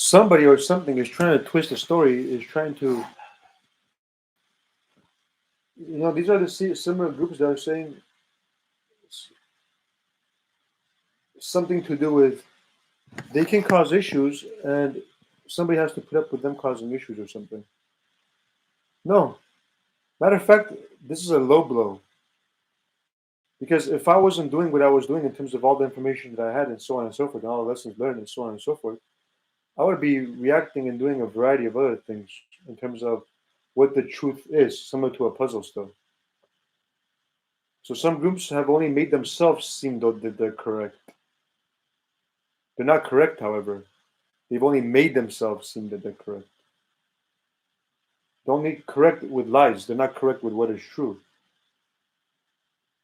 somebody or something is trying to twist the story, is trying to, these are the similar groups that are saying something to do with they can cause issues and somebody has to put up with them causing issues or something. No. Matter of fact, this is a low blow. Because if I wasn't doing what I was doing in terms of all the information that I had and so on and so forth, and all the lessons learned and so on and so forth, I would be reacting and doing a variety of other things in terms of what the truth is, similar to a puzzle still. So some groups have only made themselves seem though that they're correct. They're not correct, however. They've only made themselves seem that they're correct. They're only correct with lies. They're not correct with what is true.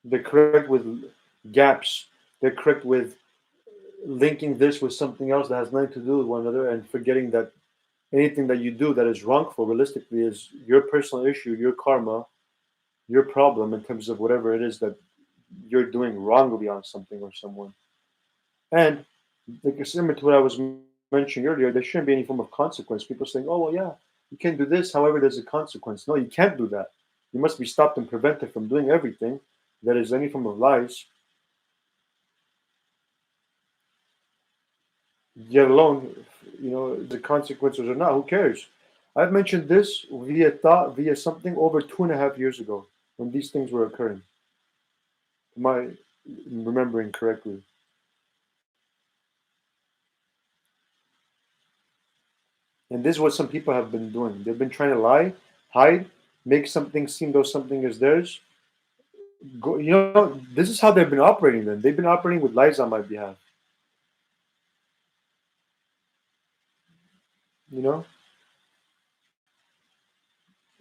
They're correct with gaps. They're correct with linking this with something else that has nothing to do with one another and forgetting that anything that you do that is wrongful realistically is your personal issue, your karma, your problem in terms of whatever it is that you're doing wrongly on something or someone. And like similar to what I was mentioning earlier, there shouldn't be any form of consequence. People saying, "Oh well, yeah, you can do this. However, there's a consequence." No, you can't do that. You must be stopped and prevented from doing everything that is any form of lies. Yet alone, the consequences or not. Who cares? I've mentioned this via thought, via something over 2.5 years ago when these things were occurring. Am I remembering correctly? And this is what some people have been doing. They've been trying to lie, hide, make something seem though something is theirs. This is how they've been operating then. They've been operating with lies on my behalf. You know?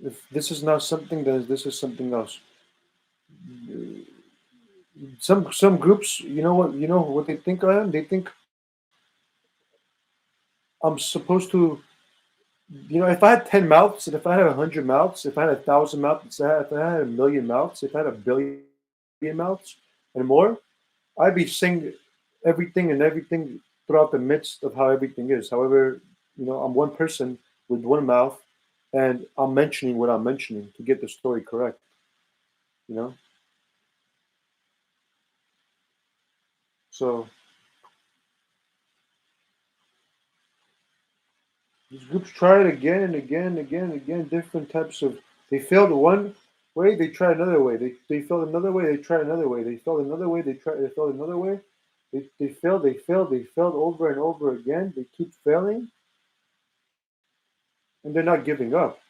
If this is not something, then this is something else. Some groups, you know what they think I am? They think I'm supposed to, if I had 10 mouths, and if I had 100 mouths, if I had 1,000 mouths, if I had 1,000,000 mouths, if I had 1 billion mouths and more, I'd be saying everything and everything throughout the midst of how everything is. However, I'm one person with one mouth, and I'm mentioning what I'm mentioning to get the story correct. You know, so these groups try it again and again and again and again. Different types of. They failed one way, they try another way. They failed another way, they try another way. They failed another way, they failed another way. They failed over and over again. They keep failing, and they're not giving up.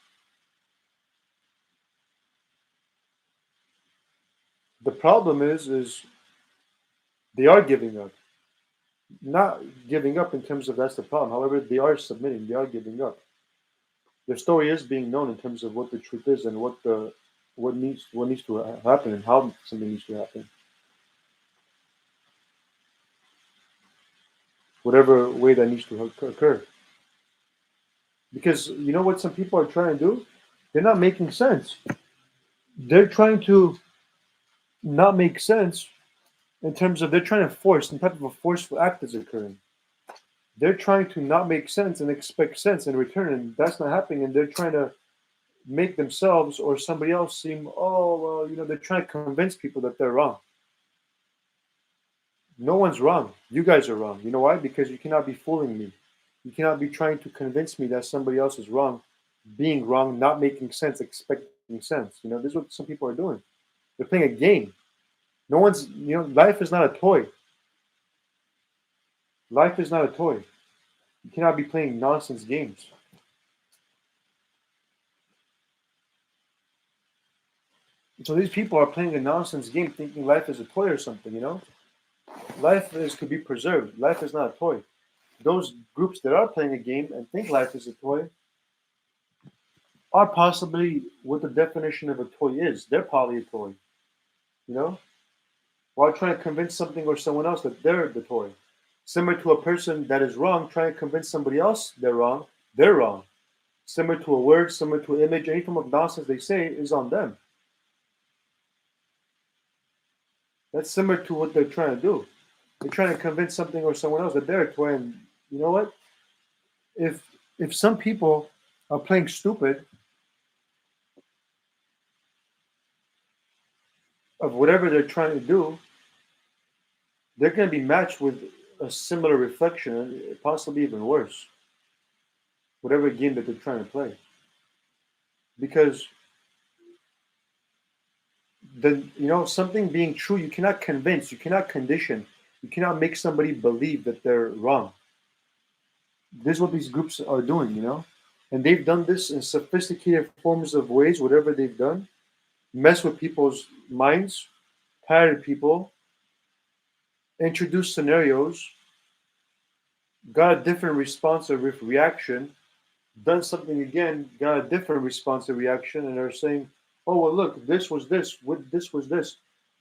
The problem is they are giving up. Not giving up in terms of that's the problem. However, they are submitting. They are giving up. Their story is being known in terms of what the truth is and what needs to happen and how something needs to happen. Whatever way that needs to occur. Because you know what some people are trying to do? They're not making sense. They're trying to not make sense in terms of they're trying to force some type of a forceful act is occurring. They're trying to not make sense and expect sense in return, and that's not happening. And they're trying to make themselves or somebody else seem, oh well, they're trying to convince people that they're wrong. No one's wrong. You guys are wrong. You know why? Because you cannot be fooling me. You cannot be trying to convince me that somebody else is wrong, being wrong, not making sense, expecting sense. This is what some people are doing. They're playing a game. No one's, life is not a toy. Life is not a toy. You cannot be playing nonsense games. So these people are playing a nonsense game thinking life is a toy or something. Life is to be preserved. Life is not a toy. Those groups that are playing a game and think life is a toy are possibly what the definition of a toy is. They're probably a toy, you know, while trying to convince something or someone else that they're the toy. Similar to a person that is wrong, trying to convince somebody else they're wrong, they're wrong. Similar to a word, similar to an image, any form of nonsense they say is on them. That's similar to what they're trying to do. They're trying to convince something or someone else that they're a toy, and you know what? if if some people are playing stupid of whatever they're trying to do, they're going to be matched with a similar reflection, and possibly even worse, whatever game that they're trying to play. Because something being true, you cannot convince, you cannot condition, you cannot make somebody believe that they're wrong. This is what these groups are doing. And they've done this in sophisticated forms of ways, whatever they've done, mess with people's minds, tired people, introduce scenarios, got a different response or reaction, done something again, got a different response or reaction, and they're saying, oh, well, look, this was this,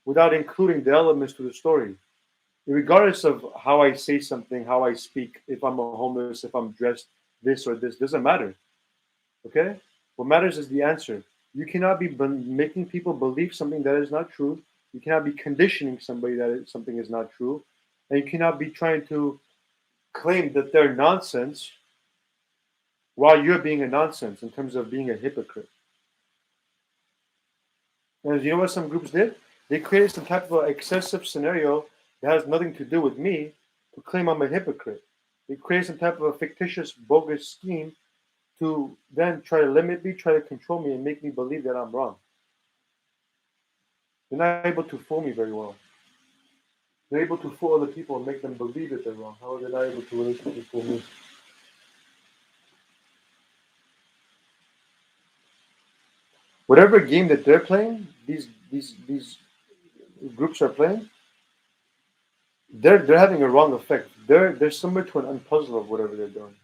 without including the elements to the story. Regardless of how I say something, how I speak, if I'm a homeless, if I'm dressed this or this, doesn't matter. Okay? What matters is the answer. You cannot be making people believe something that is not true. You cannot be conditioning somebody that something is not true. And you cannot be trying to claim that they're nonsense while you're being a nonsense in terms of being a hypocrite. And you know what some groups did? They created some type of excessive scenario that has nothing to do with me to claim I'm a hypocrite. They created some type of a fictitious, bogus scheme to then try to limit me, try to control me, and make me believe that I'm wrong. They're not able to fool me very well. They're able to fool other people and make them believe that they're wrong. How are they not able to really fool me? Whatever game that they're playing, these groups are playing, they're having a wrong effect. They're similar to an unpuzzle of whatever they're doing.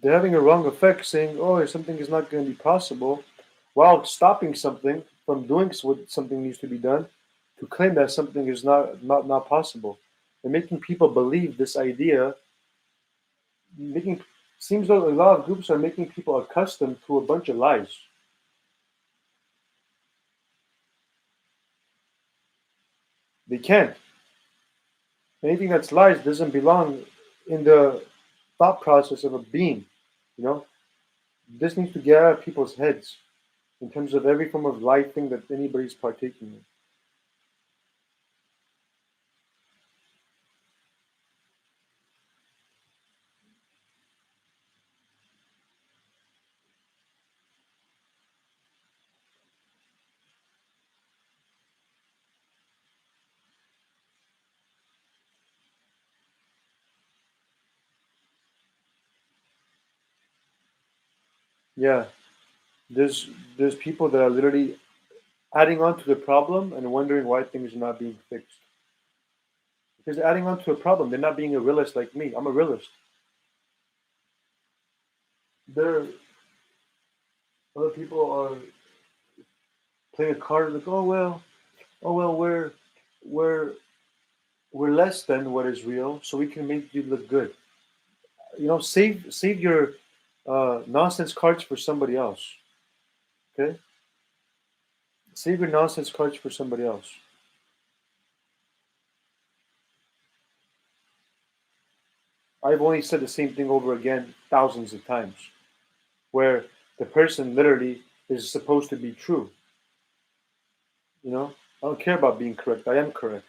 They're having a wrong effect, saying, "Oh, something is not going to be possible," while stopping something from doing what something needs to be done, to claim that something is not possible. They're making people believe this idea. Making Seems like a lot of groups are making people accustomed to a bunch of lies. They can't. Anything that's lies doesn't belong in the thought process of a being. You know, this needs to get out of people's heads in terms of every form of life thing that anybody's partaking in. Yeah, there's people that are literally adding on to the problem and wondering why things are not being fixed. Because they're adding on to a problem. They're not being a realist like me. I'm a realist. There, other people are playing a card like, oh well, we're we're less than what is real, so we can make you look good. Save your nonsense cards for somebody else. Okay, save your nonsense cards for somebody else. I've only said the same thing over again thousands of times, where the person literally is supposed to be true. I don't care about being correct. I am correct.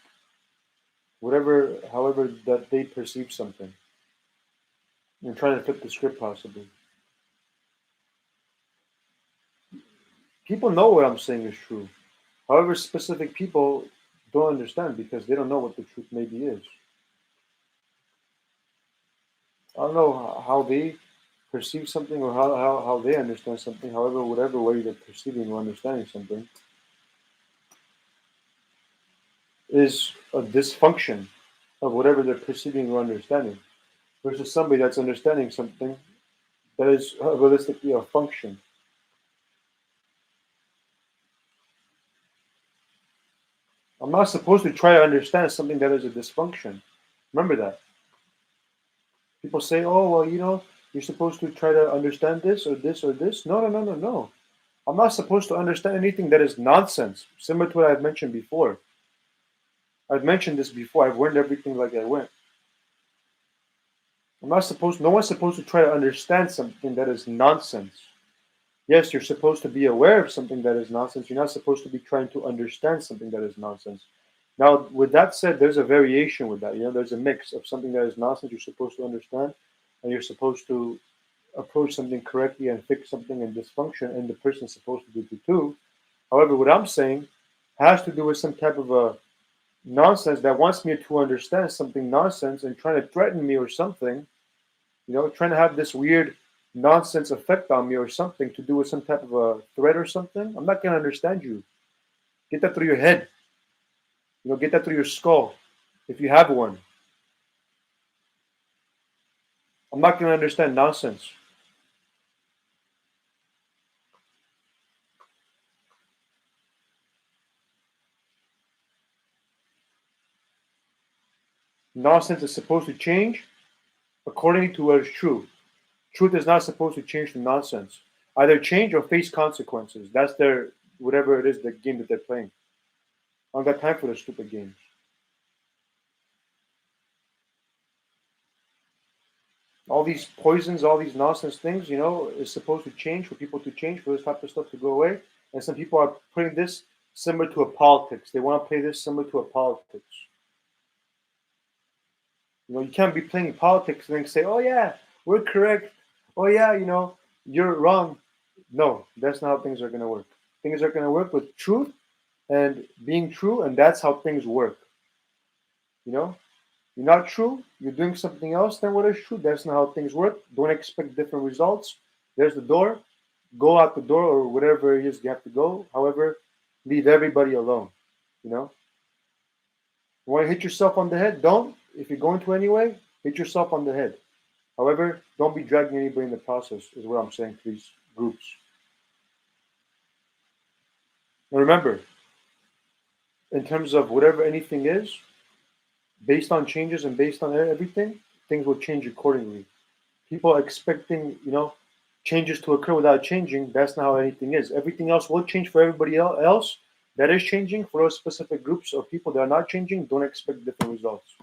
Whatever, however, that they perceive something, and trying to flip the script possibly. People know what I'm saying is true. However, specific people don't understand because they don't know what the truth maybe is. I don't know how they perceive something or how they understand something. However, whatever way they're perceiving or understanding something is a dysfunction of whatever they're perceiving or understanding versus somebody that's understanding something that is realistically a function. I'm not supposed to try to understand something that is a dysfunction. Remember that. People say, oh, well, you're supposed to try to understand this or this or this. No, no, no, no, no. I'm not supposed to understand anything that is nonsense, similar to what I've mentioned before. I've mentioned this before. I've learned everything like I went. No one's supposed to try to understand something that is nonsense. Yes, you're supposed to be aware of something that is nonsense. You're not supposed to be trying to understand something that is nonsense. Now, with that said, there's a variation with that. There's a mix of something that is nonsense you're supposed to understand, and you're supposed to approach something correctly and fix something in dysfunction, and the person's supposed to do it too. However, what I'm saying has to do with some type of a nonsense that wants me to understand something nonsense and trying to threaten me or something, trying to have this weird nonsense effect on me or something to do with some type of a threat or something. I'm not going to understand you. Get that through your head. Get that through your skull if you have one. I'm not going to understand nonsense. Nonsense is supposed to change according to what is true. Truth is not supposed to change to nonsense. Either change or face consequences. That's their whatever it is, the game that they're playing. I don't got time for those stupid games. All these poisons, all these nonsense things, is supposed to change for people to change, for this type of stuff to go away. And some people are putting this similar to a politics. They want to play this similar to a politics. You can't be playing politics and then say, "Oh yeah, we're correct." "Oh yeah, you're wrong." No, that's not how things are going to work. Things are going to work with truth and being true, and that's how things work. You know, you're not true. You're doing something else than what is true. That's not how things work. Don't expect different results. There's the door. Go out the door or whatever it is you have to go. However, leave everybody alone. You know, you want to hit yourself on the head? Don't. If you're going to anyway, hit yourself on the head. However, don't be dragging anybody in the process, is what I'm saying to these groups. And remember, in terms of whatever anything is, based on changes and based on everything, things will change accordingly. People are expecting, changes to occur without changing. That's not how anything is. Everything else will change for everybody else that is changing. For those specific groups of people that are not changing, don't expect different results.